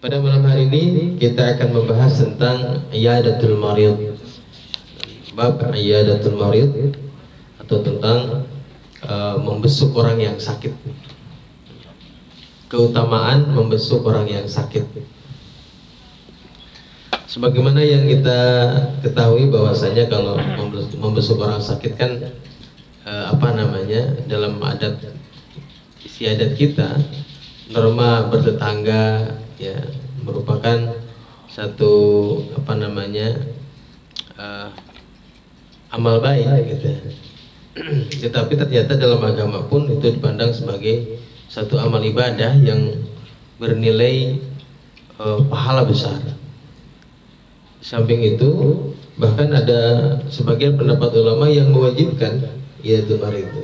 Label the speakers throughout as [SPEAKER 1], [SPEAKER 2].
[SPEAKER 1] Pada malam hari ini kita akan membahas tentang iyadatul marid. Bab iyadatul marid atau tentang membesuk orang yang sakit. Keutamaan membesuk orang yang sakit. Sebagaimana yang kita ketahui bahwasanya kalau membesuk orang sakit kan dalam adat istiadat kita, norma bertetangga ya merupakan satu amal baik gitu. Tetapi ternyata dalam agama pun itu dipandang sebagai satu amal ibadah yang bernilai pahala besar. Di samping itu bahkan ada sebagian pendapat ulama yang mewajibkan iyadatul marid itu.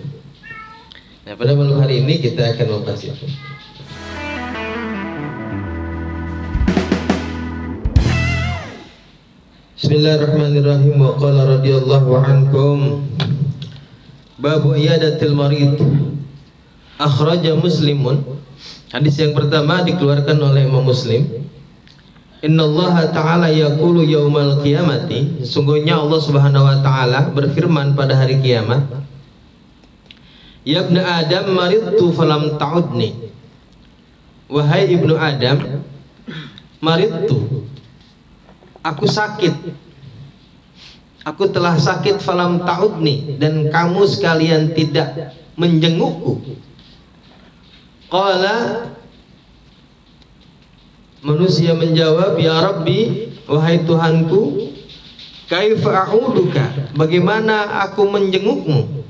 [SPEAKER 1] Nah, pada malam hari ini kita akan membahas itu. Bismillahirrahmanirrahim. Wa qala radhiyallahu ankum babu iyadatil marid akhraja Muslimun. Hadis yang pertama dikeluarkan oleh Imam Muslim. Innallaha ta'ala yaqulu yaumal qiyamati, sesungguhnya Allah Subhanahu wa taala berfirman pada hari kiamat, ya ibnu Adam maridtu falam ta'udni, wahai ibnu Adam, maridtu, aku sakit, aku telah sakit, falam ta'udni, dan kamu sekalian tidak menjengukku. Qala, manusia menjawab, ya Rabbi, wahai Tuhanku, kaifa a'uduka, bagaimana aku menjengukmu,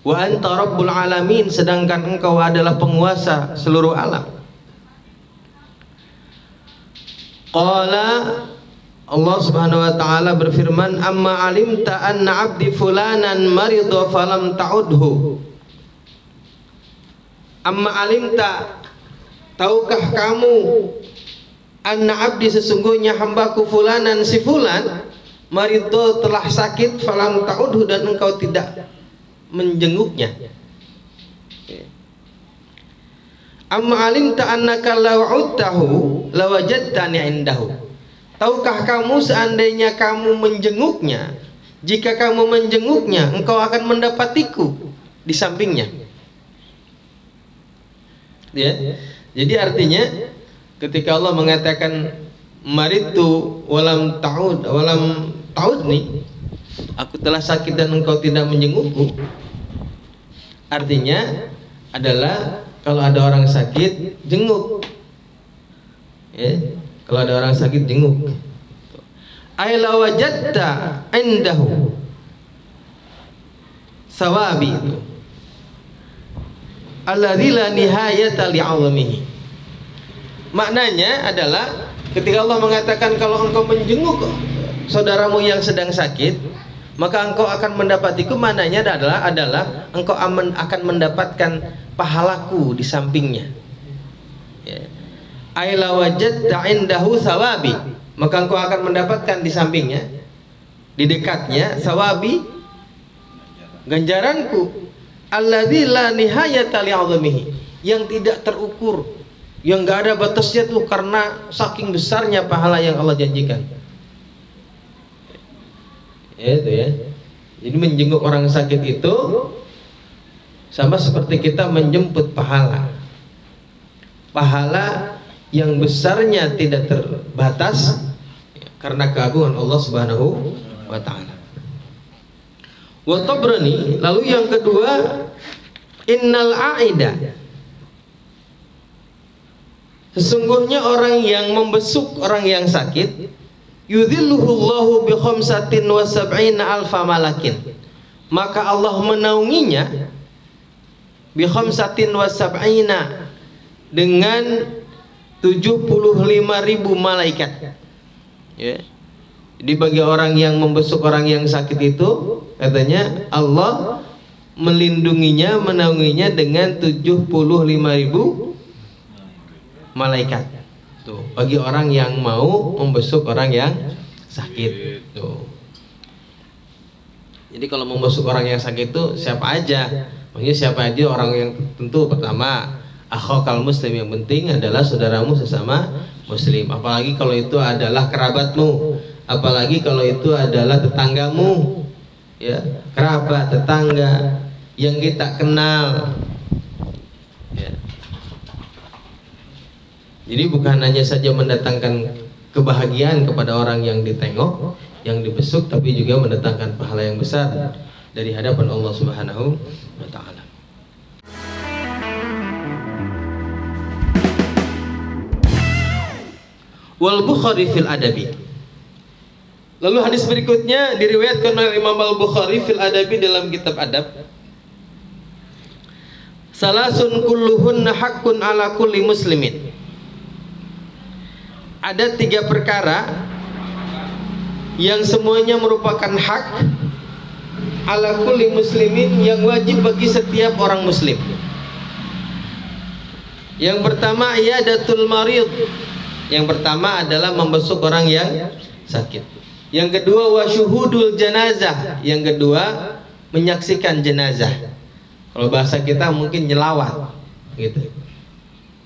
[SPEAKER 1] wa anta rabbul alamin, sedangkan engkau adalah penguasa seluruh alam. Qala, Allah Subhanahu wa taala berfirman, amma alimta anna abdi fulanan maridha falam ta'udhu. Amma alimta, tahukah kamu, anna abdi, sesungguhnya hambaku fulanan si fulan, maridha telah sakit, falam ta'udhu, dan engkau tidak menjenguknya. Amma alimta annaka law 'udtahu lawajadtani indahu. Tahukah kamu seandainya kamu menjenguknya, jika kamu menjenguknya, engkau akan mendapatiku di sampingnya. Ya. Jadi artinya ketika Allah mengatakan maridtu walam ta'udni, aku telah sakit dan engkau tidak menjengukku, artinya adalah kalau ada orang sakit jenguk. Ya. Kalau ada orang sakit jenguk. Aila wajadta indahu sawabi, itu alladzi la nihayata li'azamihi. Maknanya adalah ketika Allah mengatakan kalau engkau menjenguk saudaramu yang sedang sakit, maka engkau akan mendapatiku, maknanya adalah engkau akan mendapatkan pahalaku di sampingnya. Ya. Aila wajadta indahu sawabi, maka engkau akan mendapatkan di sampingnya, di dekatnya, sawabi, ganjaranku, alladzi la nihayata li'azamihi, yang tidak terukur, yang enggak ada batasnya tuh, karena saking besarnya pahala yang Allah janjikan. Ya, itu ya. Jadi menjenguk orang sakit itu sama seperti kita menjemput pahala. Pahala yang besarnya tidak terbatas karena keagungan Allah Subhanahu wa taala. Wa Tabrani, lalu yang kedua, innal aida, sesungguhnya orang yang membesuk orang yang sakit, yudhilluhullahu bi khamsatin wa sab'ina alfa malakin, maka Allah menaunginya bi khamsatin wa sab'ina, dengan 75.000 malaikat. Ya. Jadi bagi orang yang membesuk orang yang sakit itu, katanya Allah melindunginya, menaunginya dengan 75.000 malaikat. Tuh, bagi orang yang mau membesuk orang yang sakit. Tuh. Jadi kalau membesuk orang yang sakit itu siapa aja? Maksudnya siapa aja orang yang tentu pertama akhokal muslim, yang penting adalah saudaramu sesama muslim. Apalagi kalau itu adalah kerabatmu, apalagi kalau itu adalah tetanggamu, ya, kerabat, tetangga yang kita kenal, ya. Jadi bukan hanya saja mendatangkan kebahagiaan kepada orang yang ditengok, yang dibesuk, tapi juga mendatangkan pahala yang besar dari hadapan Allah Subhanahu wa taala. Wal Bukhari fil Adabi. Lalu hadis berikutnya diriwayatkan oleh Imam Al-Bukhari fil Adabi dalam kitab Adab. Salasun kulluhunna haqqun ala kulli muslimin. Ada 3 perkara yang semuanya merupakan hak ala kulli muslimin, yang wajib bagi setiap orang muslim. Yang pertama iyadatul marid. Yang pertama adalah membesuk orang yang sakit. Yang kedua wasyuhudul janazah. Yang kedua menyaksikan jenazah. Kalau bahasa kita mungkin nyelawat gitu.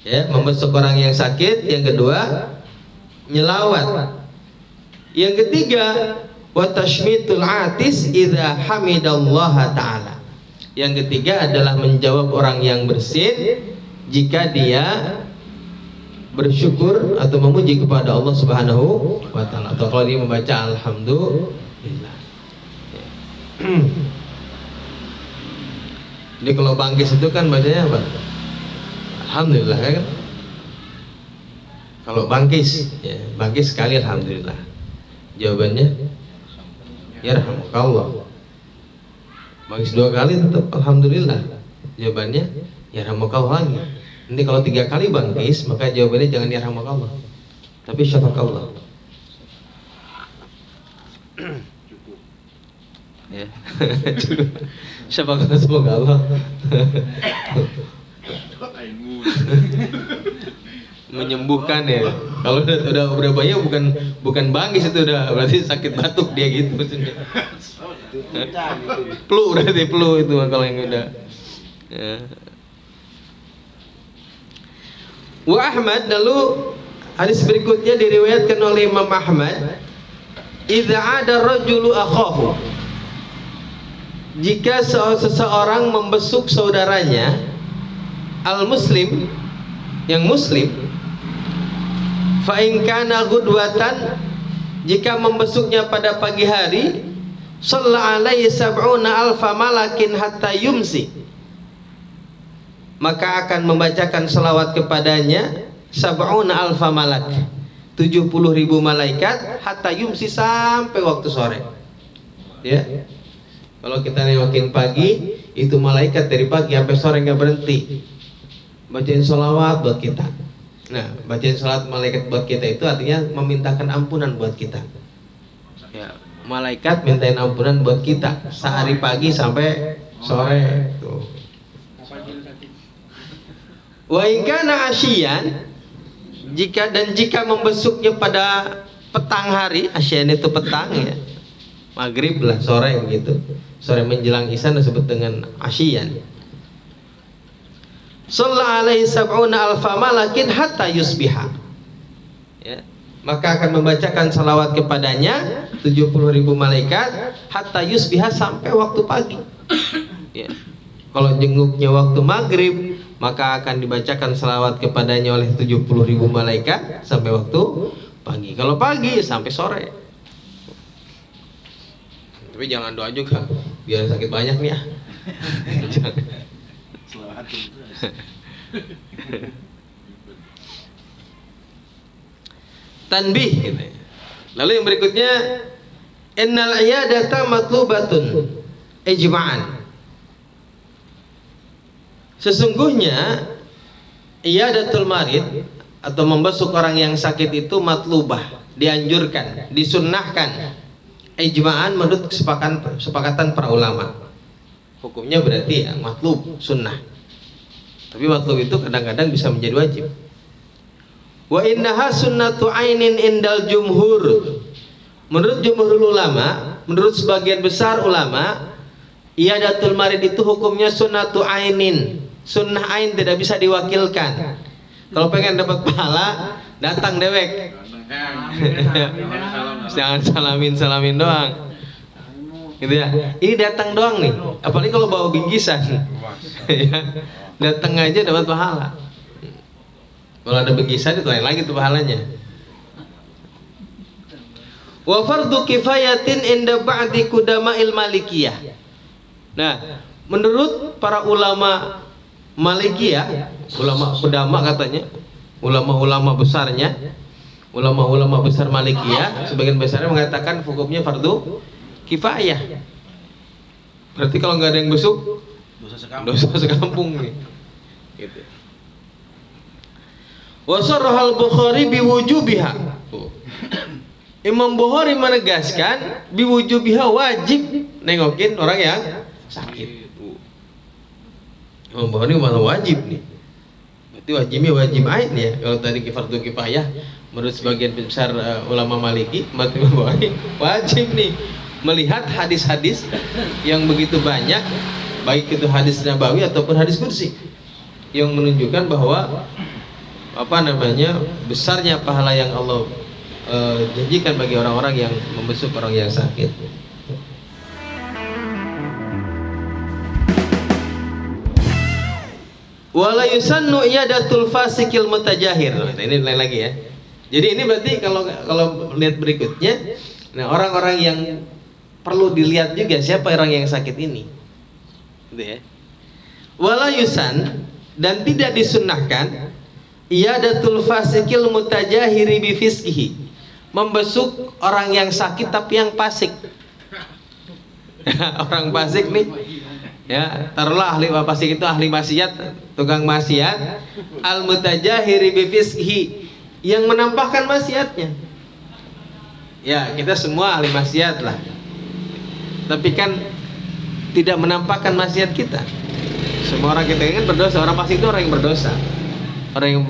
[SPEAKER 1] Ya, membesuk orang yang sakit. Yang kedua nyelawat. Yang ketiga wa tashmitul atis idza hamidallaha taala. Yang ketiga adalah menjawab orang yang bersin jika dia bersyukur atau memuji kepada Allah Subhanahu wa taala, atau kalau dia membaca alhamdulillah. Jadi kalau bangkis itu kan bacanya apa? Alhamdulillah, kan? Kalau bangkis, ya, bangkis sekali alhamdulillah. Jawabannya yarhamukallah. Bangkis 2 kali tetap alhamdulillah. Jawabannya yarhamukallah lagi. Nanti kalau 3 kali bangkis, maka jawabannya jangan yarhamukallah, tapi syafakallah. Ya. Syafakallah, semoga Allah menyembuhkan, ya. Kalau udah banyak bukan bangkis, itu udah berarti sakit batuk dia gitu maksudnya. Flu, berarti flu itu kalau yang udah. Ya. Wa Ahmad, lalu hadis berikutnya diriwayatkan oleh Imam Ahmad, idza ada rajulu akhahu, jika seseorang membesuk saudaranya al muslim, yang muslim, fa in kana ghudwatan, jika membesuknya pada pagi hari, shalla alaihi sab'una alfa malakin hatta yumsi, maka akan membacakan salawat kepadanya sab'una alfa malak, 70.000 malaikat, hatta yumsi, sampai waktu sore. Ya, kalau kita nengokin pagi, itu malaikat dari pagi sampai sore nggak berhenti bacain salawat buat kita. Nah, bacain salawat malaikat buat kita itu artinya memintakan ampunan buat kita. Ya, malaikat mintain ampunan buat kita sehari pagi sampai sore. Tuh. Wa in kana asyian, jika membesuknya pada petang hari, asyian itu petang, ya, maghrib lah, sore gitu, sore menjelang isya disebut dengan asyian. Shalla alaihi sab'una alfa malakin hatta yusbiha, ya, maka akan membacakan salawat kepadanya 70.000 malaikat hatta yusbiha, sampai waktu pagi. Ya. Kalau jenguknya waktu maghrib, maka akan dibacakan salawat kepadanya oleh 70.000 malaikat sampai waktu pagi. Kalau pagi sampai sore. Tapi jangan doa juga, biar sakit banyak nih ya. Tanbih gitu. Lalu yang berikutnya, innal iyadata matlubatun ijma'an. Sesungguhnya iyadatul marid atau membesuk orang yang sakit itu matlubah, dianjurkan, disunnahkan, ijma'an, menurut kesepakatan para ulama. Hukumnya berarti ya matlub, sunnah. Tapi matlub itu kadang-kadang bisa menjadi wajib. Wa innaha sunnatu ainin indal jumhur. Menurut jumhur ulama, menurut sebagian besar ulama, iyadatul marid itu hukumnya sunnatu ainin. Sunnah ain, tidak bisa diwakilkan. Kalau pengen dapat pahala, datang dewek. Jangan salamin doang. Gitu ya. Ini datang doang nih. Apalagi kalau bawa bingkisan. Ya. Datang aja dapat pahala. Kalau ada bingkisan itu lain lagi tuh pahalanya. Wa fardu kifayatin inda ba'di qudama'il malikiyah. Nah, menurut para ulama Malikiyah, ulama qudama katanya, ulama-ulama besarnya, ulama-ulama besar Malikiyah, sebagian besarnya mengatakan hukumnya fardu kifayah. Berarti kalau nggak ada yang besuk, dosa sekampung nih. Gitu. Wa sarrahal Bukhari biwujubiha. Imam Bukhari menegaskan biwujubiha wajib nengokin orang yang sakit. Imam Bukhari malah wajib nih. Berarti wajibnya wajib ain ya. Kalau tadi fardu kifayah menurut sebagian besar ulama Maliki, Imam Bukhari wajib nih melihat hadis-hadis yang begitu banyak, baik itu hadis nabawi ataupun hadis kursi, yang menunjukkan bahwa besarnya pahala yang Allah janjikan bagi orang-orang yang membesuk orang yang sakit. Wala yusannu iyadatul fasikil mutajahir. Nah, ini lain lagi ya. Jadi ini berarti kalau lihat berikutnya, nah orang-orang yang perlu dilihat juga siapa orang yang sakit ini. Gitu ya. Wala yusan, dan tidak disunnahkan iyadatul fasikil mutajahiri bifiskihi, membesuk orang yang sakit tapi yang fasik. Orang fasik nih, ya taruhlah ahli fasik itu ahli maksiat, tukang maksiat, al mutajahiri bifiskihi, yang menampakkan maksiatnya. Ya kita semua ahli maksiat lah, tapi kan tidak menampakkan maksiat kita. Semua orang kita kan berdosa, orang fasik itu orang yang berdosa, orang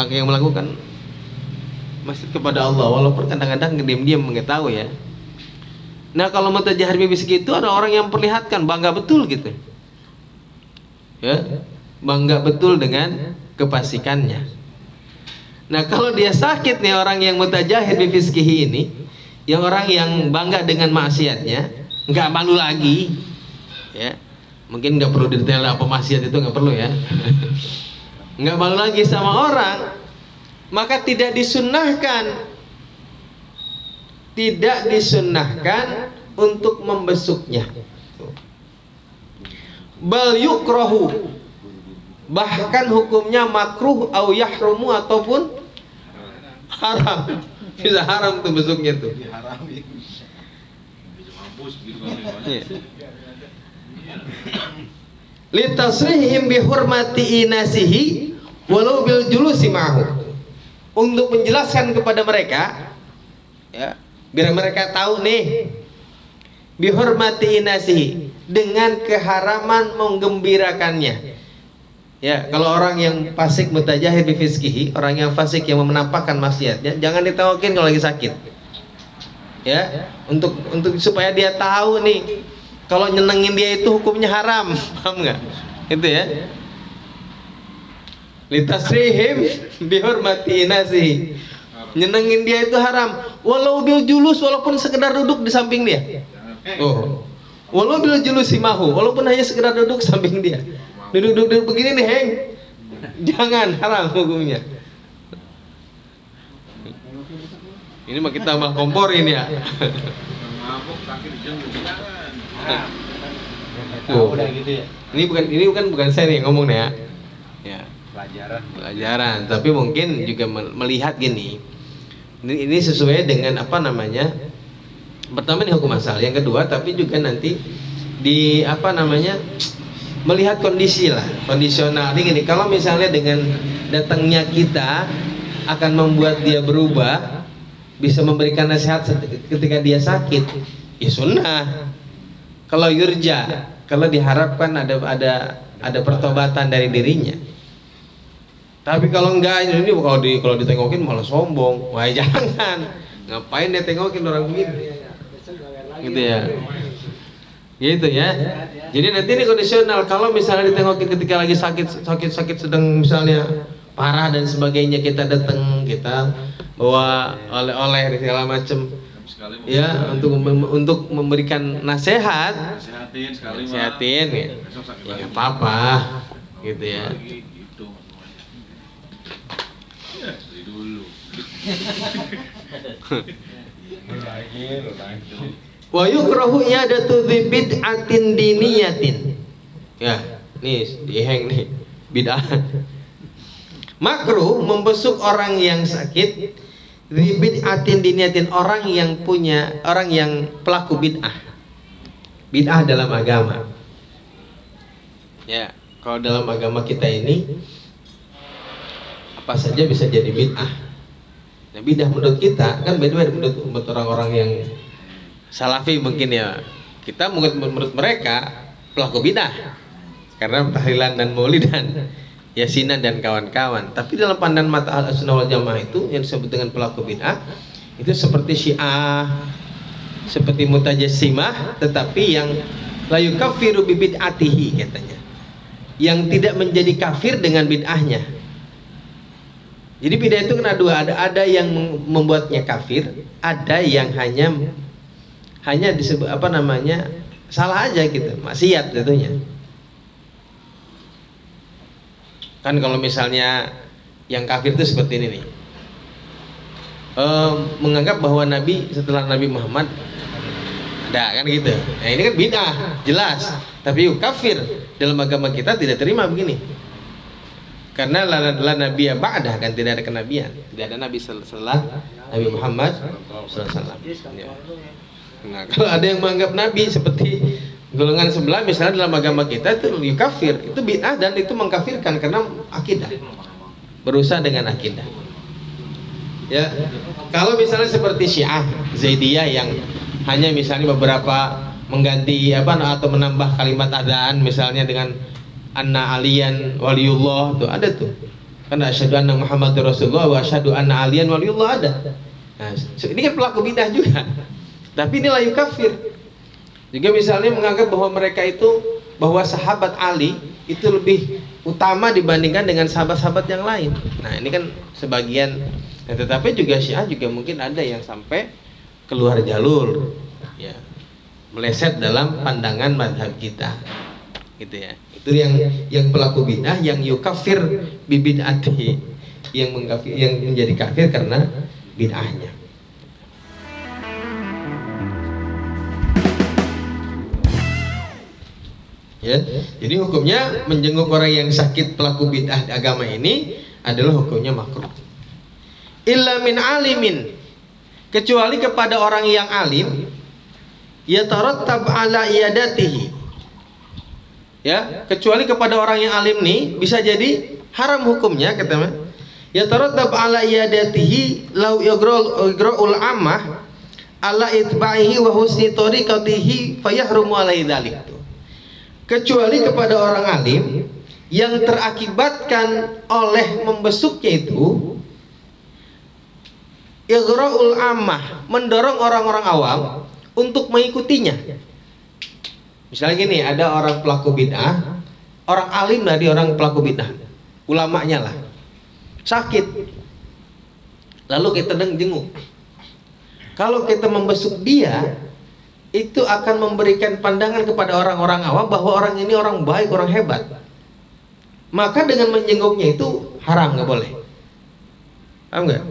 [SPEAKER 1] yang melakukan maksiat kepada Allah, walaupun kadang-kadang diam-diam mengetahui ya. Nah kalau mutajahir bifisik itu ada orang yang memperlihatkan bangga betul gitu, ya bangga betul dengan kefasikannya. Nah kalau dia sakit nih orang yang mutajahir bifiskihi ini, yang orang yang bangga dengan maksiatnya, nggak malu lagi, ya mungkin nggak perlu detail apa maksiat itu, nggak perlu ya. Nggak malu lagi sama orang, maka tidak disunnahkan untuk membesuknya. Bal yukrahu, bahkan hukumnya makruh au yahrumu, ataupun haram. Bisa haram tuh besuknya tuh. Litasrihim bihurmati inasihi walau bil julusi ma'hu, untuk menjelaskan kepada mereka, ya biar mereka tahu nih, bihurmati inasihi, dengan keharaman menggembirakannya. Ya kalau orang yang fasik mutajahir bifiskihi, orang yang fasik yang menampakkan maksiatnya, jangan ditawakin kalau lagi sakit. Ya untuk supaya dia tahu nih, kalau nyenengin dia itu hukumnya haram. Paham nggak? Itu ya. Litasrihim bihurmati inasihi, nyenengin dia itu haram, walau bil julus, walaupun sekedar duduk di samping dia. Oh, walau bil julus simahu, walaupun hanya sekedar duduk samping dia. Duduk begini nih, heng, jangan, haram hukumnya. Ini mah kita mah kompor ini ya. Oh, ini bukan saya nih ngomong ya. Ya. Pelajaran, tapi mungkin juga melihat gini. Ini sesuai dengan pertama ini hukum asal, yang kedua tapi juga nanti di melihat kondisi lah, kondisional. Ini gini, kalau misalnya dengan datangnya kita akan membuat dia berubah, bisa memberikan nasihat ketika dia sakit, ya sunnah. Kalau yurja, kalau diharapkan ada pertobatan dari dirinya. Tapi kalau enggak, ini kalau ditengokin malah sombong. Wah jangan, ngapain dia tengokin orang begitu, gitu ya. Gitu ya. Jadi nanti ini kondisional. Kalau misalnya ditengokin ketika lagi sakit sedang misalnya parah dan sebagainya, kita datang, kita bawa oleh-oleh dan segala macam, ya, untuk memberikan nasihat, nasihatin, ya nggak apa-apa, gitu ya. Wa yukrahu i'adatu bid'atin diniyatin. Ya, nih diheng nih bid'ah. Makruh membesuk orang yang sakit bid'atin diniyatin, orang yang pelaku bid'ah. Bid'ah dalam agama. Ya, kalau dalam agama kita ini apa saja bisa jadi bid'ah. Nah, bid'ah menurut kita kan beda menurut orang-orang yang salafi mungkin ya. Kita menurut mereka pelaku bid'ah karena tahlilan dan maulidan, yasinan dan kawan-kawan. Tapi dalam pandangan mata Ahlussunnah wal Jamaah itu yang disebut dengan pelaku bid'ah itu seperti Syiah, seperti Mutajassimah, tetapi yang la yukaffiru bi bid'atihi katanya. Yang tidak menjadi kafir dengan bid'ahnya. Jadi bid'ah itu kena dua, ada yang membuatnya kafir, ada yang hanya disebut salah aja gitu, maksiat tentunya. Kan kalau misalnya yang kafir itu seperti ini nih, menganggap bahwa Nabi setelah Nabi Muhammad ada, kan gitu. Nah ini kan bid'ah jelas, tapi kafir dalam agama kita tidak terima begini. Karena la nabiyya ba'dah, kan tidak ada kenabian, tidak ada nabi setelah Nabi Muhammad SAW. Ya. Nah, kalau ada yang menganggap nabi seperti golongan sebelah misalnya dalam agama kita itu kafir, itu bid'ah dan itu mengkafirkan karena akidah, berusaha dengan akidah. Ya, kalau misalnya seperti Syiah, Zaidiyah yang hanya misalnya beberapa mengganti atau menambah kalimat adaan misalnya dengan anna aliyan waliullah, tuh ada tuh. Kan asyhadu anna Muhammadur Rasulullah wa asyhadu anna aliyan waliullah ada. Nah, ini kan pelaku bid'ah juga. Tapi ini layu kafir. Juga misalnya menganggap bahwa mereka itu, bahwa sahabat Ali itu lebih utama dibandingkan dengan sahabat-sahabat yang lain. Nah, ini kan sebagian. Nah, tetapi juga Syiah juga mungkin ada yang sampai keluar jalur, ya, meleset dalam pandangan mazhab kita, gitu ya. Itu yang pelaku bid'ah, yang yukafir bibid'atihi, yang menjadi kafir karena bid'ahnya. Ya, jadi hukumnya menjenguk orang yang sakit pelaku bid'ah agama ini adalah hukumnya makruh. Illa min alimin, kecuali kepada orang yang alim, yatarattab ala iyadatihi. Ya, kecuali kepada orang yang alim nih bisa jadi haram hukumnya katanya. Yatarattab ala iyadatihi law yagra'ul ammah ala itba'ihi wa husni tariqatihi fayahrumu alaihi dzalik. Kecuali kepada orang alim yang terakibatkan oleh membesuknya itu igra'ul ammah, mendorong orang-orang awam untuk mengikutinya. Misalnya gini, ada orang pelaku bid'ah, orang alim dari orang pelaku bid'ah, ulamanya lah, sakit, lalu kita jenguk. Kalau kita membesuk dia, itu akan memberikan pandangan kepada orang-orang awam bahwa orang ini orang baik, orang hebat. Maka dengan menjenguknya itu haram, nggak boleh. Paham nggak?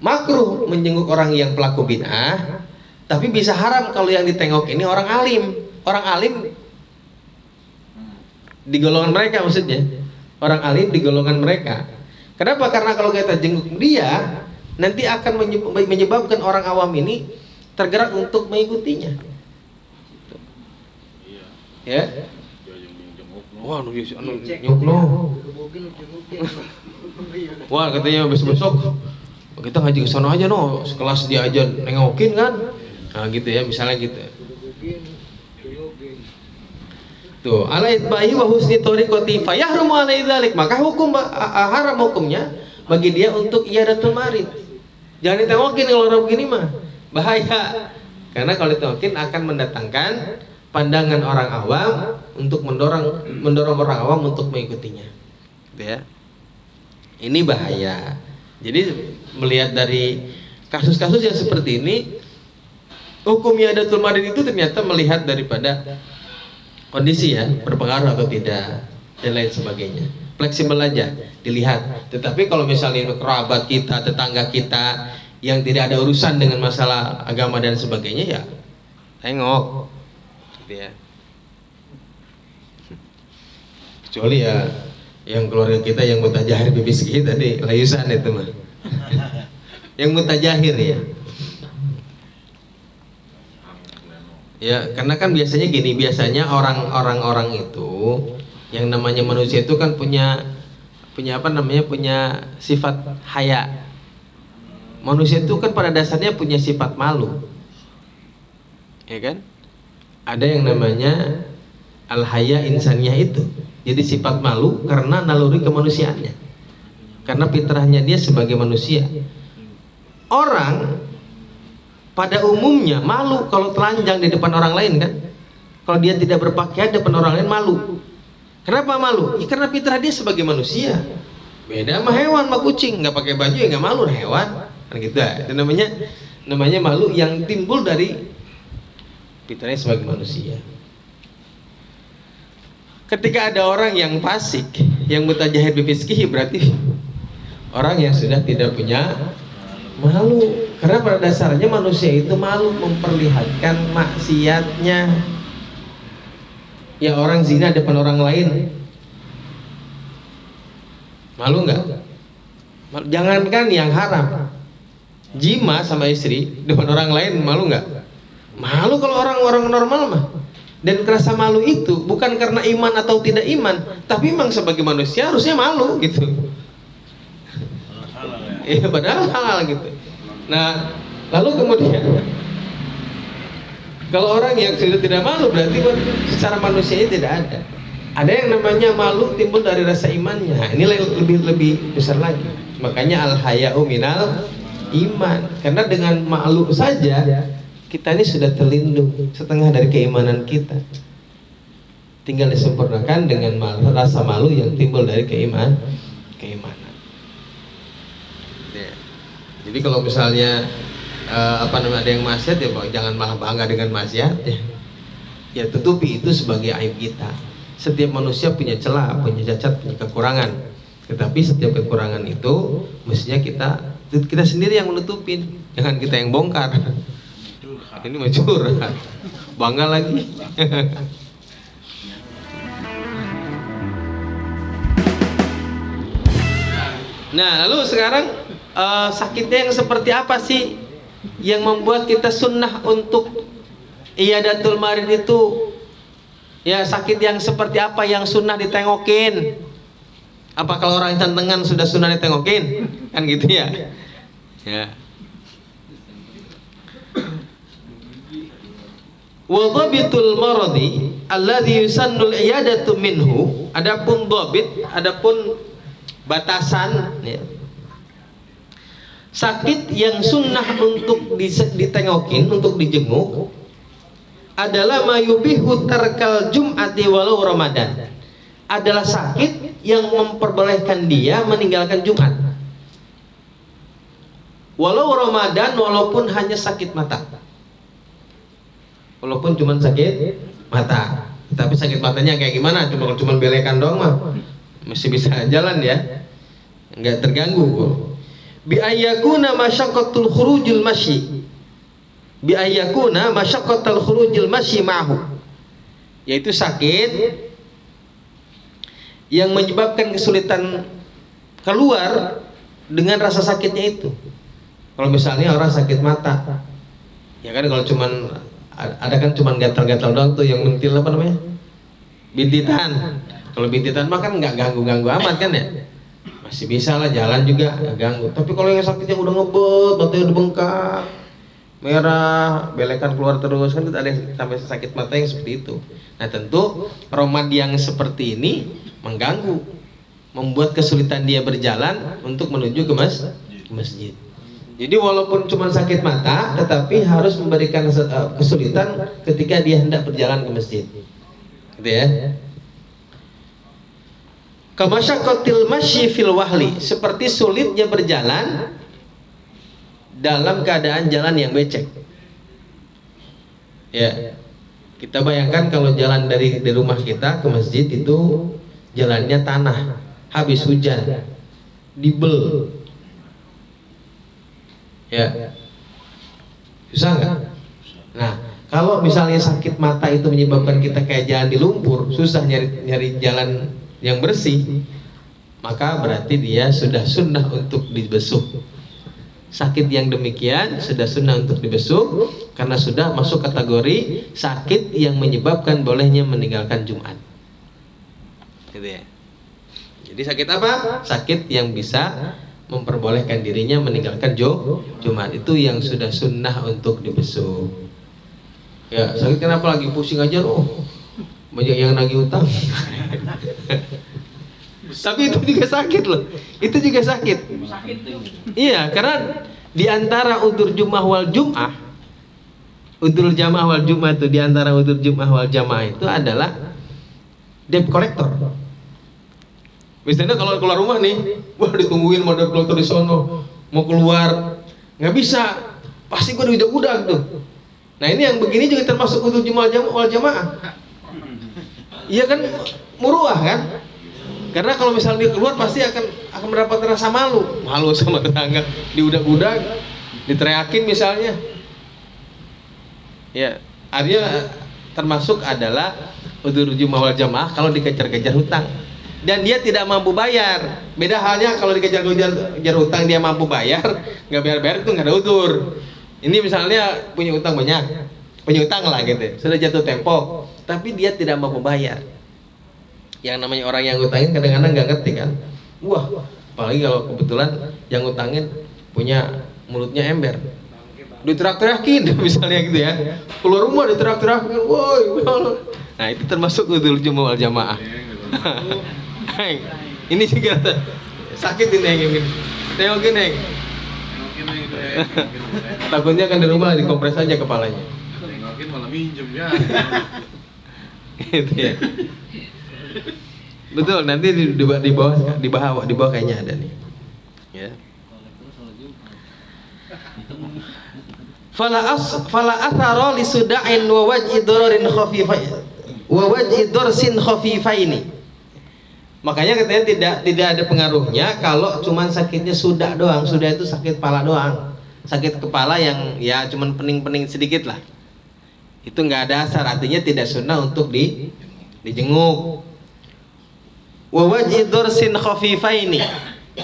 [SPEAKER 1] Makruh menjenguk orang yang pelaku bid'ah, tapi bisa haram kalau yang ditengok ini orang alim. Orang alim di golongan mereka, maksudnya orang alim di golongan mereka. Kenapa? Karena kalau kita jenguk dia, nanti akan menyebabkan orang awam ini tergerak untuk mengikutinya. Ya. Wah, nyuk lo. Wah, katanya besok kita ngaji ke sana aja no, sekelas dia aja nengokin kan. Nah, gitu ya, misalnya gitu. Tuh, ala itbahi wa husni tariqati fayahrumu alaihi dzalik, maka hukum haram hukumnya bagi dia untuk iyadatul marid. Jangan ditengokin kalau orang begini mah. Bahaya. Karena kalau ditengokin akan mendatangkan pandangan orang awam untuk mendorong orang awam untuk mengikutinya. Gitu ya. Ini bahaya. Jadi melihat dari kasus-kasus yang seperti ini, hukum I'adatul Marid itu ternyata melihat daripada kondisi ya, berpengaruh atau tidak dan lain sebagainya. Fleksibel aja dilihat. Tetapi kalau misalnya kerabat kita, tetangga kita yang tidak ada urusan dengan masalah agama dan sebagainya, ya tengok gitu ya. Kecuali ya yang keluarga kita yang mutajahir bibiski tadi layusan itu mah. Yang mutajahir ya. Ya, karena kan biasanya gini, biasanya orang-orang itu yang namanya manusia itu kan punya apa namanya, punya sifat haya. Manusia itu kan pada dasarnya punya sifat malu. Ya kan? Ada yang namanya al-haya insaniyah itu. Jadi sifat malu karena naluri kemanusiaannya. Karena fitrahnya dia sebagai manusia. Orang pada umumnya malu kalau telanjang di depan orang lain kan. Kalau dia tidak berpakaian di depan orang lain malu. Kenapa malu? Ya, karena fitrah dia sebagai manusia. Beda sama hewan, sama kucing, nggak pakai baju ya nggak malu hewan. Kan gitu ya. Itu namanya malu yang timbul dari fitrahnya sebagai manusia. Ketika ada orang yang fasik, yang mutajahir bifiskihi, berarti orang yang sudah tidak punya malu. Karena pada dasarnya manusia itu malu memperlihatkan maksiatnya. Ya, orang zina depan orang lain, malu nggak? Jangankan yang haram, jima sama istri depan orang lain, malu nggak? Malu kalau orang-orang normal mah. Dan rasa malu itu bukan karena iman atau tidak iman, tapi memang sebagai manusia harusnya malu gitu. Iya, padahal halal gitu. Nah, lalu kemudian kalau orang yang sudah tidak malu berarti secara manusianya tidak ada. Ada yang namanya malu timbul dari rasa imannya. Nah, ini lebih besar lagi. Makanya al-haya'u minal iman. Karena dengan malu saja kita ini sudah terlindung setengah dari keimanan kita. Tinggal disempurnakan dengan rasa malu yang timbul dari keimanan. Ya. Jadi kalau misalnya ada yang maksiat ya jangan malah bangga dengan maksiat ya. Ya tutupi itu sebagai aib kita. Setiap manusia punya celah, punya cacat, punya kekurangan. Tetapi setiap kekurangan itu mestinya kita sendiri yang menutupin, jangan kita yang bongkar. Ini mah curhat, bangga lagi. Nah, lalu sekarang sakitnya yang seperti apa sih yang membuat kita sunnah untuk I'adatul Marid itu? Ya, sakit yang seperti apa yang sunnah ditengokin? Apa kalau orang cantengan sudah sunnah ditengokin? Kan gitu ya. Ya. Wa dhabitul maradi alladhi yusannul i'adatu minhu. Adapun dhabit, adapun batasan ya. Sakit yang sunnah untuk ditengokin, untuk dijenguk adalah mayubihu tarkal jum'ati walau Ramadan. Adalah sakit yang memperbolehkan dia meninggalkan Jumat. Walau Ramadan, walaupun hanya sakit mata. Walaupun cuma sakit mata, tapi sakit matanya kayak gimana? Cuma belekan doang mah masih bisa jalan ya, nggak terganggu. Bi ayyakuna masyaqqatul khurujul masyi, bi ayyakuna masyaqqatul khurujul masyi ma'hu, yaitu sakit yang menyebabkan kesulitan keluar dengan rasa sakitnya itu. Kalau misalnya orang sakit mata, ya kan kalau cuman ada kan cuman gatal-gatal doang tuh yang mentil apa namanya? Bintitan. Kalau bintitan mah kan nggak ganggu-ganggu amat kan ya? Masih bisa lah jalan juga nggak ganggu. Tapi kalau yang sakitnya udah ngebet, matanya udah bengkak, merah, belekan keluar terus, kan ada yang sampai sakit mata yang seperti itu. Nah tentu Ramadan yang seperti ini mengganggu, membuat kesulitan dia berjalan untuk menuju ke masjid. Jadi walaupun cuma sakit mata, tetapi harus memberikan kesulitan ketika dia hendak berjalan ke masjid, gitu ya. Kamasyaqatil masyi fil wahli, seperti sulitnya berjalan dalam keadaan jalan yang becek. Ya, kita bayangkan kalau jalan dari rumah kita ke masjid itu jalannya tanah, habis hujan, dibel, ya, susah nggak? Nah, kalau misalnya sakit mata itu menyebabkan kita kayak jalan di lumpur, susah nyari jalan yang bersih, maka berarti dia sudah sunnah untuk dibesuk. Sakit yang demikian sudah sunnah untuk dibesuk karena sudah masuk kategori sakit yang menyebabkan bolehnya meninggalkan Jumat. Gitu ya. Jadi sakit apa? Sakit yang bisa memperbolehkan dirinya meninggalkan Jumat, itu yang sudah sunnah untuk dibesuk. Ya, sakit kenapa lagi pusing aja? Oh, banyak yang nagih utang. Tapi itu juga sakit loh. Itu juga sakit. Iya, karena di antara udzur Jum'ah wal Jum'ah, udzur jamaah wal Jum'ah itu di antara udzur Jum'ah wal jamaah itu adalah debt collector. Misalnya kalau keluar rumah nih, wah ditungguin mau debt collector di sono, mau keluar nggak bisa, pasti gue udah tuh. Nah ini yang begini juga termasuk udzur Jum'ah wal jamaah. Iya kan, muruah kan? Karena kalau misalnya dia keluar pasti akan mendapatkan rasa malu sama tetangga, diudak-udak, diteriakin misalnya. Ya, artinya termasuk adalah udzur Jum'ah wal jamaah kalau dikejar-kejar hutang dan dia tidak mampu bayar. Beda halnya kalau dikejar-kejar hutang dia mampu bayar, nggak bayar-bayar itu nggak ada udzur. Ini misalnya punya utang banyak, punya utang lah gitu, sudah jatuh tempo, tapi dia tidak mampu bayar. Yang namanya orang yang ngutangin kadang-kadang nggak ngerti kan. Wah, apalagi kalau kebetulan yang ngutangin punya mulutnya ember, diterak-terakin misalnya gitu ya. Keluar rumah diterak-terakin, woi. Nah itu termasuk udzur Jum'ah wal jamaah. Ini juga sakit ini. Tengokin Neng. Takutnya kan di rumah dikompres aja kepalanya.
[SPEAKER 2] Tengokin malah minjem ya.
[SPEAKER 1] Gitu ya. Betul, nanti di bawah kayaknya ada nih. Ya. Fala athara li suda'in wa waj'i dararin khafifain wa waj'i darsin khafifaini. Makanya katanya tidak ada pengaruhnya kalau cuman sakitnya sudah doang. Sudah itu sakit kepala doang. Sakit kepala yang ya cuman pening-pening sedikit lah. Itu nggak ada asar, artinya tidak sunnah untuk dijenguk. Wa waj'i darsin khafifaini.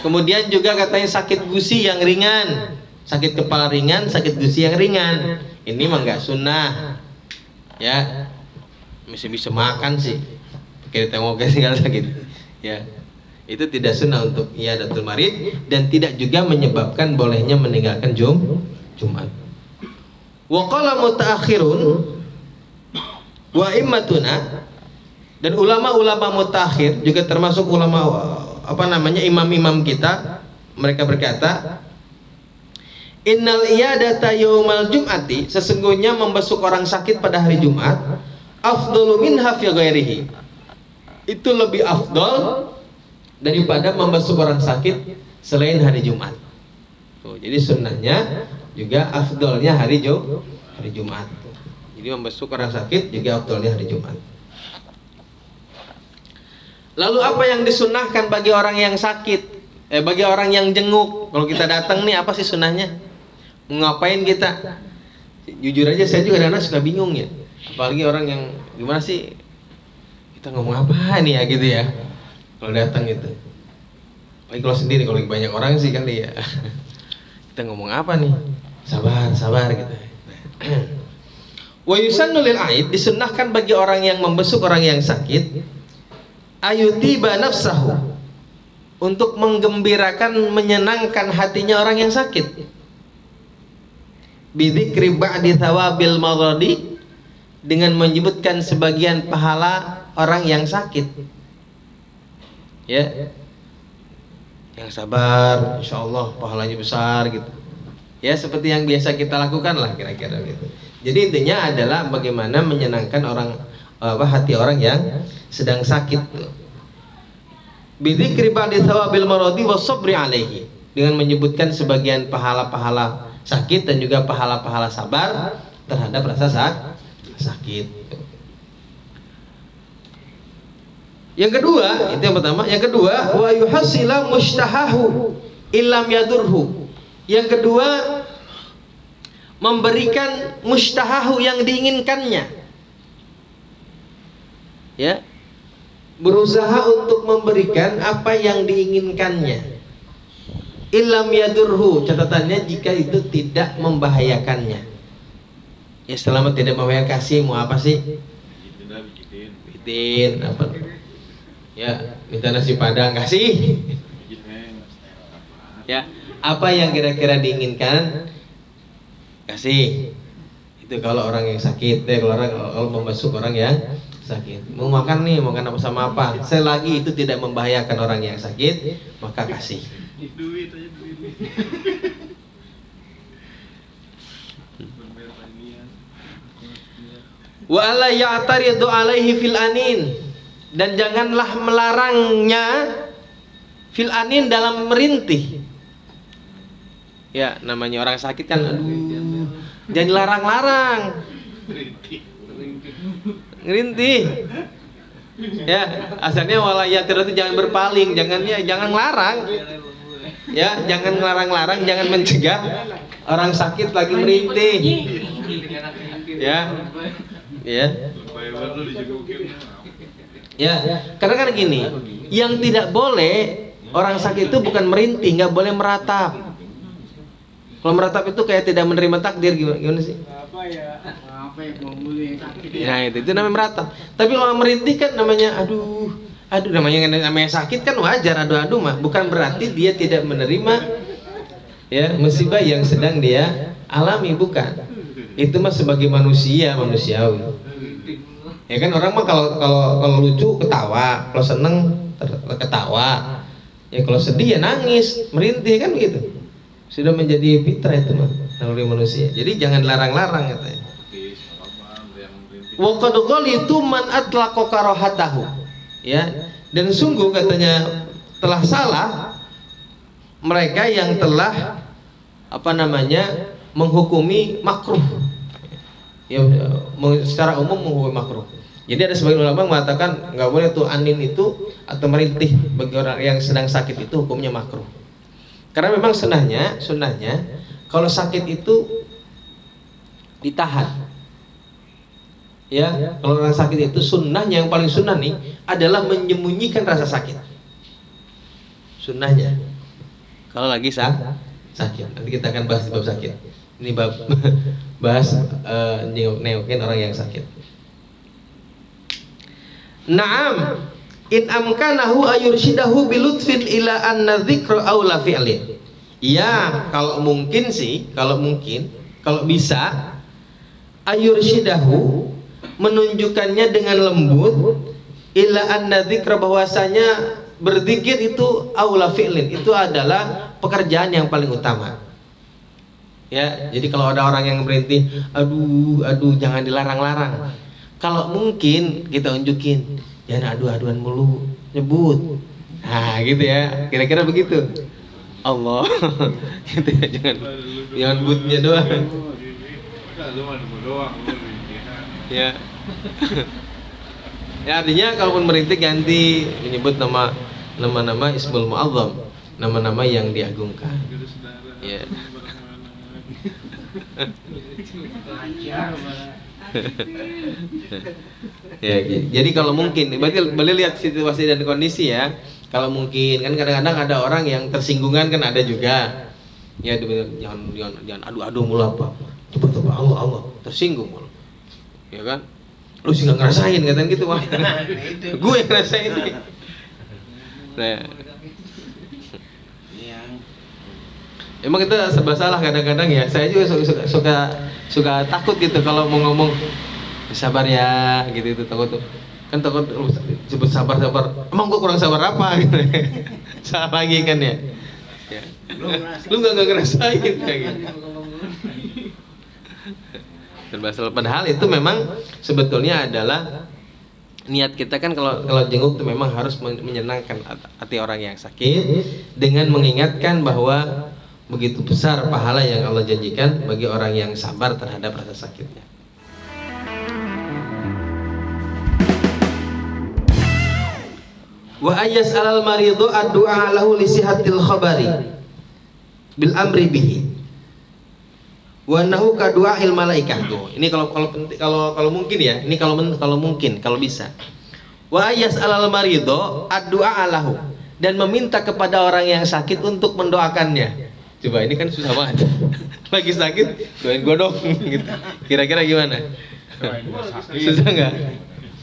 [SPEAKER 1] Kemudian juga katanya sakit gusi yang ringan, sakit kepala ringan, sakit gusi yang ringan. Ini mah nggak sunnah. Ya, masih bisa makan sih. Pakai tengokin segala sakit. Ya, itu tidak sunnah untuk iyadatul marid dan tidak juga menyebabkan bolehnya meninggalkan Jumat. Wa qala mutaakhirun wa immatuna, dan ulama-ulama mutakhir juga termasuk ulama imam-imam kita, mereka berkata, innal iyadata yaumal jum'ati, sesungguhnya membesuk orang sakit pada hari Jumat, afdalu minha fi ghairihi, itu lebih afdal daripada membesuk orang sakit selain hari Jumat. Tuh, jadi sunnahnya juga afdalnya hari Jumat. Jadi membesuk orang sakit juga afdalnya hari Jumat. Lalu apa yang disunnahkan bagi orang yang sakit? Bagi orang yang jenguk. Kalau kita datang nih, apa sih sunnahnya? Ngapain kita? Jujur aja saya juga kadang-kadang suka bingung ya. Apalagi orang yang gimana sih? Kita ngomong apa nih ya gitu ya? Kalau datang gitu. Apalagi kalau sendiri, kalau banyak orang sih kan dia. Kita ngomong apa nih? Sabar gitu. Wa yusannu lil aid, disunnahkan bagi orang yang membesuk orang yang sakit, ayutiba nafsahu, untuk menggembirakan, menyenangkan hatinya orang yang sakit, bidzikri ba'di thawabil maradi, dengan menyebutkan sebagian pahala orang yang sakit. Ya, yang sabar, insyaallah pahalanya besar gitu. Ya, seperti yang biasa kita lakukan lah kira-kira gitu. Jadi intinya adalah bagaimana menyenangkan hati orang yang sedang sakit. Bidzikri ba'di thawabil maradi was-sabri alaihi, dengan menyebutkan sebagian pahala-pahala sakit dan juga pahala-pahala sabar terhadap rasa sakit. Yang kedua, itu yang pertama. Yang kedua, wa yuhassila mushtahahu illam yadurhu. Yang kedua, memberikan mushtahahu yang diinginkannya. Ya. Berusaha untuk memberikan apa yang diinginkannya. Illam yadurhu, catatannya jika itu tidak membahayakannya. Ya, selama tidak membahayakan, kasih mau apa sih? Bikin apa? Ya, minta nasi padang, kasih. Ya, apa yang kira-kira diinginkan, kasih. Itu kalau orang yang sakit, kalau membasuh orang yang sakit. Mau makan nih, makan apa sama apa. Selagi itu tidak membahayakan orang yang sakit, maka kasih.
[SPEAKER 2] Duit aja duit.
[SPEAKER 1] Wa alla ya'taridu alaihi fil anin, dan janganlah melarangnya fil anin dalam merintih. Ya, namanya orang sakit kan, aduh, jangan larang-larang. Ngerintih. Ya, asalnya wala ya'taridu, jangan berpaling, jangan larang. Ya, jangan larang-larang, jangan mencegah orang sakit lagi merintih. Ya. Ya. Ya, karena kan gini, yang tidak boleh orang sakit itu bukan merintih, nggak boleh meratap. Kalau meratap itu kayak tidak menerima takdir, gimana sih?
[SPEAKER 3] Apa ya mau mulai sakit ya?
[SPEAKER 1] Nah, itu namanya meratap. Tapi kalau merintih kan namanya aduh, namanya sakit kan wajar, aduh mah, bukan berarti dia tidak menerima ya musibah yang sedang dia alami, bukan. Itu mah sebagai manusiawi. Ya kan, orang mah kalau lucu ketawa, kalau seneng ketawa. Ya kalau sedih ya nangis, merintih kan begitu. Sudah menjadi fitrah itu mah naluri manusia. Jadi jangan larang-larang katanya. Wa qad qalitu man atlaqa karahatahu. Ya, dan sungguh katanya telah salah mereka yang telah menghukumi makruh. Ya, secara umum menghukumi makruh. Jadi ada sebagian ulama mengatakan nggak boleh tuh anin itu atau merintih bagi orang yang sedang sakit itu hukumnya makruh. Karena memang sunnahnya kalau sakit itu ditahan. Ya, kalau orang sakit itu sunnahnya, yang paling sunnah nih adalah menyembunyikan rasa sakit. Sunnahnya. Kalau lagi sakit. Nanti kita akan bahas di bab sakit. Ini bab bahas nengokin orang yang sakit. Naam, in amkanahu ayurshidahu bilutfin ila anna dzikra aula fi'lin. Ya, kalau bisa ayurshidahu, menunjukkannya dengan lembut, ila anna dzikra, bahwasanya berzikir itu aula fi'lin, itu adalah pekerjaan yang paling utama. Ya, jadi kalau ada orang yang berhenti, aduh jangan dilarang-larang. Kalau mungkin kita unjukin, jangan adu-aduan mulu, nyebut. Nah, gitu ya. Kira-kira begitu. Allah. Gitu ya, jangan butnya doang. Ya. Ya, artinya kalaupun merintih ganti menyebut nama ismul mu'azzam, nama-nama yang diagungkan. Ya. Ya, jadi kalau mungkin, berarti boleh lihat situasi dan kondisi ya. Kalau mungkin, kan kadang-kadang ada orang yang tersinggungan, kan ada juga. Ya, jangan adu-adu mulu apa. Coba Allah tersinggung mulu. Ya kan? Lu sih nggak ngerasain katanya gitu mah. Gue yang ngerasain nih. Nah. Emang kita serba salah kadang-kadang ya. Saya juga suka takut gitu kalau mau ngomong sabar ya gitu, itu takut tuh. Kan takut sebut sabar. Emang gua kurang sabar apa gitu. Salah lagi kan ya. Ya. Lu nggak ngerasain kayak gitu. Serba salah, padahal itu memang sebetulnya adalah niat kita kan kalau jenguk itu memang harus menyenangkan hati orang yang sakit dengan mengingatkan bahwa begitu besar pahala yang Allah janjikan bagi orang yang sabar terhadap rasa sakitnya. Wa ayyas alal maridu ad-du'a lahu li sihatil khabari bil amri bihi wa annahu ka du'ail malaikah. Ini kalau mungkin ya, ini kalau mungkin, kalau bisa. Wa ayyas alal maridu ad-du'a lahu, dan meminta kepada orang yang sakit untuk mendoakannya. Coba ini kan susah banget. Lagi sakit, doain gua dong gitu. Kira-kira gimana? Susah enggak?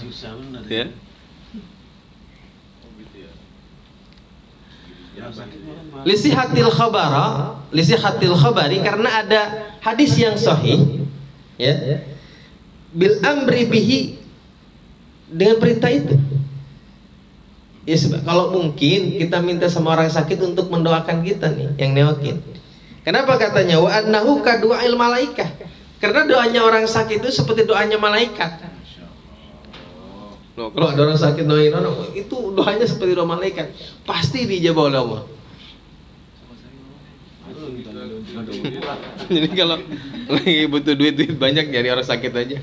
[SPEAKER 2] Susah benar
[SPEAKER 1] Ya. Lisihatil khabari, karena ada hadis yang sahih ya, bil amri bihi, dengan perintah itu ya. Kalau mungkin kita minta sama orang sakit untuk mendoakan kita nih yang neokin. Kenapa katanya wa annahu ka du'ail malaikah? Karena doanya orang sakit itu seperti doanya malaikat. Loh, kalau ada orang sakit doain orang, itu doanya seperti doa malaikat, pasti dijawab oleh Allah. Jadi kalau lagi butuh duit banyak, nyari orang sakit aja.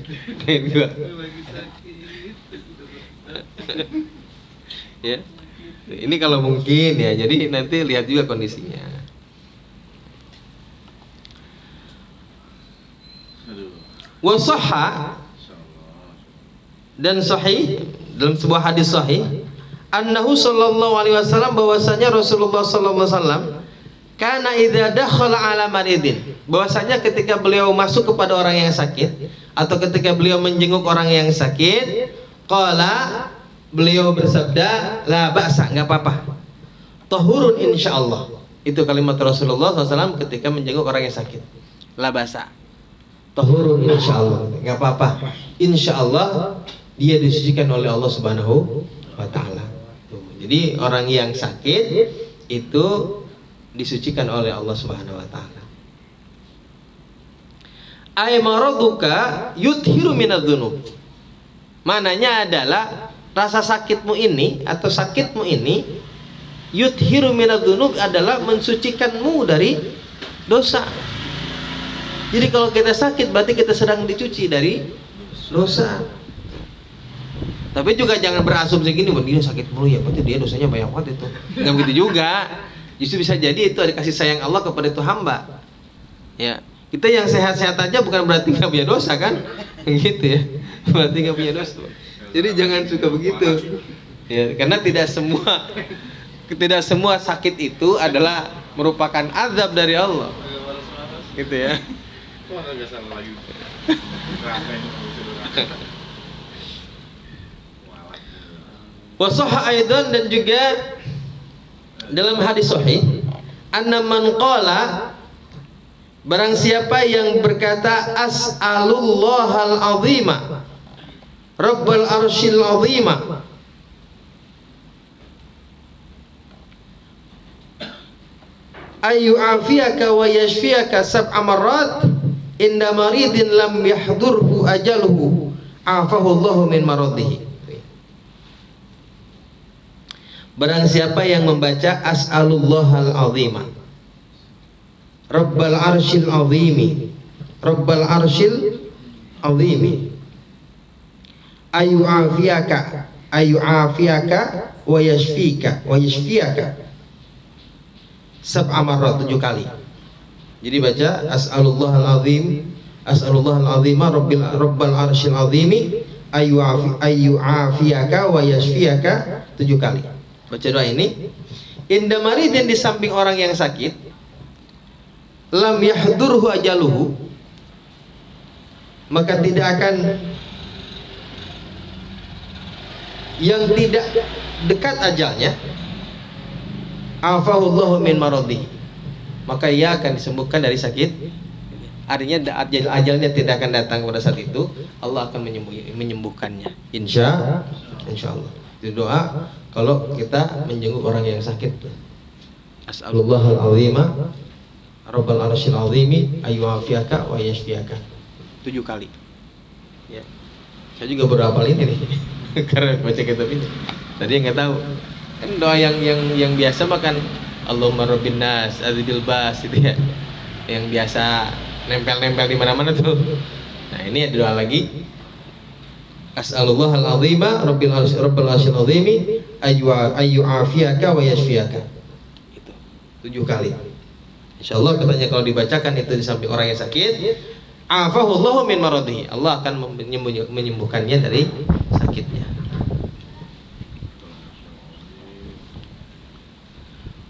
[SPEAKER 1] Ya, ini kalau mungkin ya. Jadi nanti lihat juga kondisinya. Wasahha, dan sahih dalam sebuah hadis sahih, annahu sallallahu alaihi wasallam, bahwasanya Rasulullah sallallahu alaihi wasallam kana idza dakhala ala maridin, bahwasanya ketika beliau masuk kepada orang yang sakit atau ketika beliau menjenguk orang yang sakit, qala, beliau bersabda, la ba'sa, enggak apa-apa, tahurun insyaallah. Itu kalimat Rasulullah SAW ketika menjenguk orang yang sakit. La ba'sa, tahurun insyaallah, enggak apa-apa, insyaallah dia disucikan oleh Allah Subhanahu wa taala. Jadi orang yang sakit itu disucikan oleh Allah Subhanahu wa taala. Ay maraduka yuthiru minadz-dzunub. Mananya adalah rasa sakitmu ini atau sakitmu ini, yuthiru minadz-dzunub, adalah mensucikanmu dari dosa. Jadi kalau kita sakit berarti kita sedang dicuci dari dosa. Tapi juga jangan berasumsi gini, dia sakit mulu ya, berarti dia dosanya banyak banget itu. Enggak begitu juga. Justru bisa jadi itu ada kasih sayang Allah kepada itu hamba. Ya, kita yang sehat-sehat aja bukan berarti nggak punya dosa kan? Gitu ya, berarti nggak punya dosa. Jadi jangan suka begitu. Ya, karena tidak semua sakit itu adalah merupakan azab dari Allah. Gitu ya.
[SPEAKER 2] Kok nggak salah lagi?
[SPEAKER 1] Wasahha aidan, dan juga dalam hadis sahih, anna man qala, barang siapa yang berkata as'alullahal azima rabbal arsyil azima ayu afiyaka wa yashfiyaka sab'a marrat inda maridin lam yahdurhu ajaluhu afahu Allahu min maradihi. Barang siapa yang membaca as'alullahal azima rabbal arsyil azimi rabbal arsyil azimi ayu afiyaka wa yashfiyaka sab'a marrat, 7 kali. Jadi baca as'alullahal azima rabbal arsyil azimi ayu afiyaka wa yashfiyaka, 7 kali. Baca doa ini. Inda maridin, di samping orang yang sakit, lam yahdurhu ajaluhu, maka tidak akan, yang tidak dekat ajalnya, afahullahu min maradihi, maka ia akan disembuhkan dari sakit. Artinya ajalnya tidak akan datang pada saat itu, Allah akan menyembuhkannya. Insya Allah. Itu doa kalau kita menjenguk orang yang sakit. As'alullahal azima rabbal arsyil azimi ayyuafiyaka wa yashfiyaka, 7 kali. Ya. Saya juga baru hafal ini nih. Karena baca kitab ini. Tadi nggak tahu. Kan doa yang biasa makan Allahumma rabbin nas adzbil bas itu ya. Yang biasa nempel-nempel di mana-mana tuh. Nah, ini ada doa lagi. As'alullahal azima rabbil arsyil azimi ayyu afiyaka wa yashfiyaka. Itu 7 kali. Insyaallah katanya kalau dibacakan itu di samping orang yang sakit, afahullahu min maradihi. Allah akan menyembuhkannya dari sakitnya.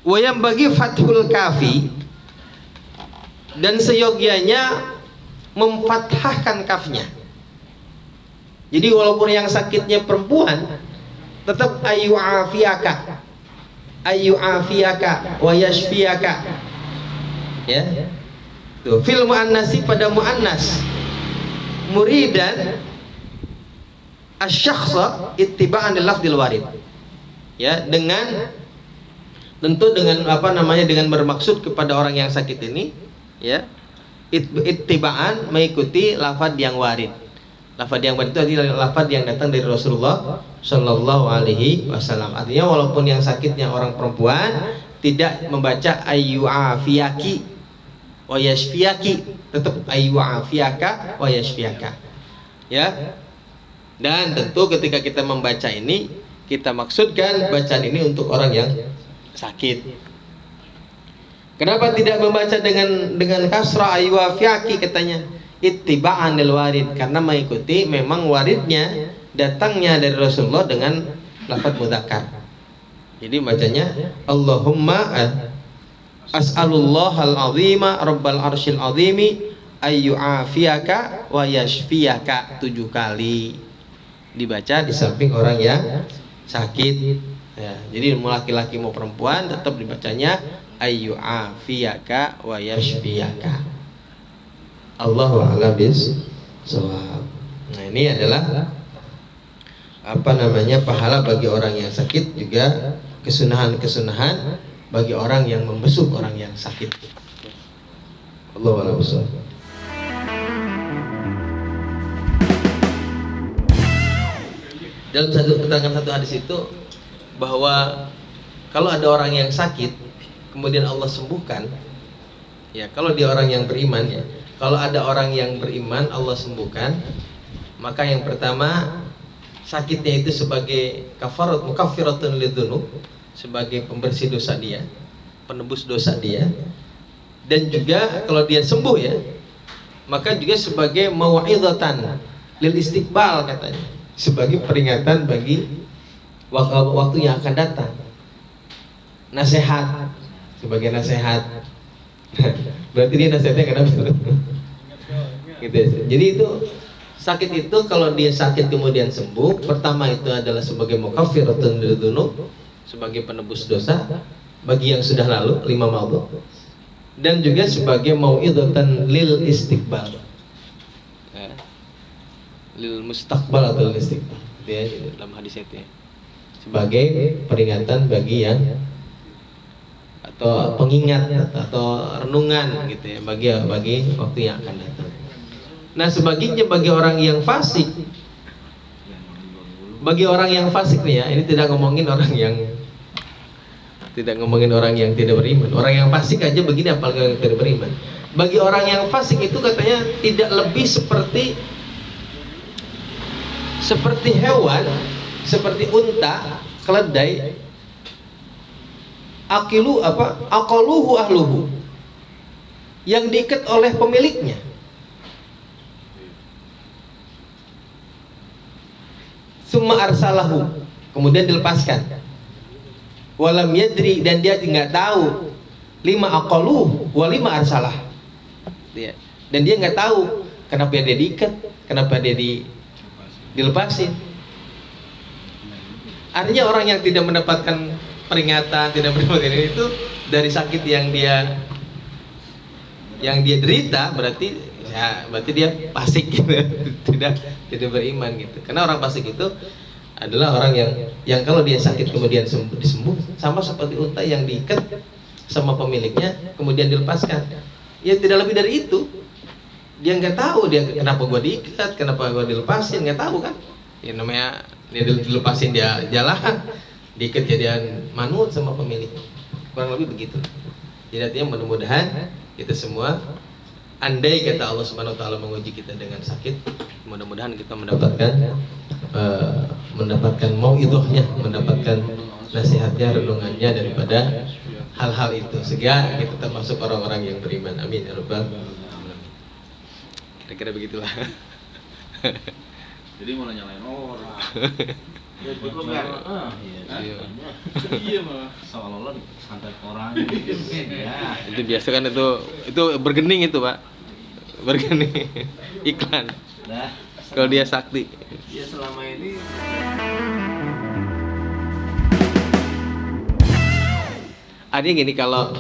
[SPEAKER 1] Wa yang bagi fathul kafi, dan seyogianya memfathahkan kafnya. Jadi walaupun yang sakitnya perempuan, tetap ayu afiyaka wa yashfiyaka. Ya. Tuh, fil muannasi pada muannas. Muridan asy-syakhsa ittiba'an lil lafdil warid. Ya, dengan tentu dengan dengan bermaksud kepada orang yang sakit ini, ya. Ittiba'an mengikuti lafaz yang warid. Lafaz yang warid itu adalah lafaz yang datang dari Rasulullah Shallallahu Alaihi Wasallam. Artinya walaupun yang sakitnya orang perempuan, tidak membaca ayyu afiyaki wa yashfiyaki, tetap ayyu afiyaka wa yashfiyaka. Ya. Dan tentu ketika kita membaca ini, kita maksudkan bacaan ini untuk orang yang sakit. Kenapa tidak membaca dengan kasrah ayyu afiyaki katanya? Ittiba'an lil warid, karena mengikuti memang waridnya datangnya dari Rasulullah dengan lafaz mudzakkar. Jadi bacanya Allahumma as'alullahal azima rabbal arsyil azimi ayyu afiyaka wa yashfiyaka 7 kali. Dibaca di samping orang yang sakit. Ya, jadi mau laki-laki mau perempuan tetap dibacanya ayyu afiyaka wa yashfiyaka. Allahu a'lam bishawab. Nah, ini adalah pahala bagi orang yang sakit, juga kesunahan-kesunahan bagi orang yang membesuk orang yang sakit. Allahu a'lam bishawab. Dalam keterangan satu hadis itu bahwa kalau ada orang yang sakit kemudian Allah sembuhkan, ya kalau dia orang yang beriman, ya kalau ada orang yang beriman Allah sembuhkan, maka yang pertama sakitnya itu sebagai mukaffiratun lidzunub, sebagai pembersih dosa dia, penebus dosa dia. Dan juga kalau dia sembuh, ya maka juga sebagai mau'izatan lil istiqbal katanya, sebagai peringatan bagi waktu yang akan datang. Nasihat, sebagai nasihat. Berarti dia nasihatnya kenapa? Gitu. Jadi itu sakit itu kalau dia sakit kemudian sembuh, pertama itu adalah sebagai mukaffiratun lidzunub, sebagai penebus dosa bagi yang sudah lalu 5 ma'dhu, dan juga sebagai mau'izatan lil istiqbal, ya. Lil mustaqbal atau lil istiqbal, dia dalam hadis itu, ya. Sebagai peringatan bagi yang atau pengingat atau renungan gitu, ya, bagi waktu yang akan datang. Nah, sebagiannya bagi orang yang fasik. Bagi orang yang fasik nih, ya, ini tidak ngomongin orang yang tidak beriman. Orang yang fasik aja begini, apalagi yang tidak beriman. Bagi orang yang fasik itu katanya tidak lebih seperti hewan, seperti unta, keledai, aqaluhu ahluhu, yang diikat oleh pemiliknya. Summa arsalahu, kemudian dilepaskan. Walam yadri, dan dia nggak tahu lima aqaluhu wa lima arsalah. Dan dia nggak tahu kenapa dia diikat, kenapa dia dilepasin. Artinya orang yang tidak mendapatkan peringatan, tidak mendapatkan ini itu dari sakit yang dia derita, berarti dia fasik gitu. tidak beriman gitu. Karena orang fasik itu adalah orang yang kalau dia sakit kemudian disembuh, sama seperti unta yang diikat sama pemiliknya kemudian dilepaskan. Ya tidak lebih dari itu. Dia nggak tahu dia kenapa gua diikat, kenapa gua dilepasin, nggak tahu kan? Ya namanya Ini dilepasin dia jalan, di kejadian manut sama pemilik. Kurang lebih begitu. Jadi artinya mudah-mudahan kita semua, andai kata Allah Subhanahu Wa Taala menguji kita dengan sakit, mudah-mudahan kita mendapatkan mauidhahnya, mendapatkan nasihatnya, renungannya daripada hal-hal itu, sehingga kita termasuk orang-orang yang beriman. Amin ya rabbal alamin. Kira-kira begitulah.
[SPEAKER 2] Jadi malah nyalain orang.
[SPEAKER 3] Ya cukup kan?
[SPEAKER 1] Iya.
[SPEAKER 2] Iya malah.
[SPEAKER 3] Seolah-olah santet orang. Ya.
[SPEAKER 1] Itu biasa kan, itu bergening itu Pak, bergening iklan.
[SPEAKER 3] Dah.
[SPEAKER 1] Kalau dia sakti.
[SPEAKER 3] Ya selama ini.
[SPEAKER 1] Artinya gini, kalau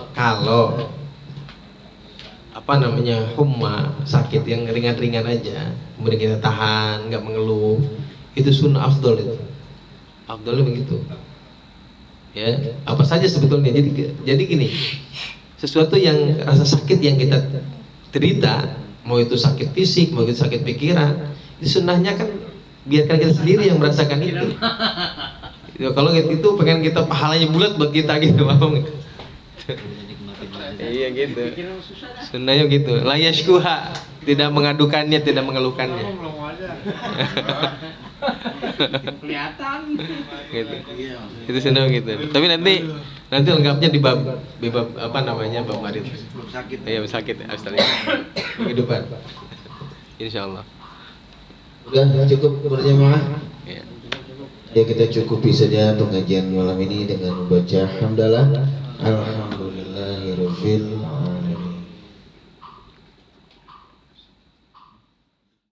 [SPEAKER 1] apa namanya humma, sakit yang ringan-ringan aja, kemudian kita tahan, nggak mengeluh, itu sunnah afdol itu. Afdolnya begitu. Ya, apa saja sebetulnya. Jadi gini, sesuatu yang rasa sakit yang kita derita, mau itu sakit fisik, mau itu sakit pikiran, itu sunnahnya kan biarkan kita sendiri yang merasakan itu. Ya, kalau gitu pengen kita pahalanya bulat buat kita gitu, paham nggak? Iya gitu. Sunnahnya gitu. La yashkuha, tidak mengadukannya, tidak mengeluhkannya.
[SPEAKER 3] Belum ada. Kelihatan.
[SPEAKER 1] Gitu. Itu sunnah gitu. Tapi nanti lengkapnya di bab apa namanya, bab marid.
[SPEAKER 3] Sakit.
[SPEAKER 1] Iya, sakit Australia. Kehidupan. Insyaallah.
[SPEAKER 4] Udah cukup berjamaah.
[SPEAKER 1] Ya.
[SPEAKER 4] Ya kita cukupi saja pengajian malam ini dengan membaca hamdalah. Alhamdulillahirabbil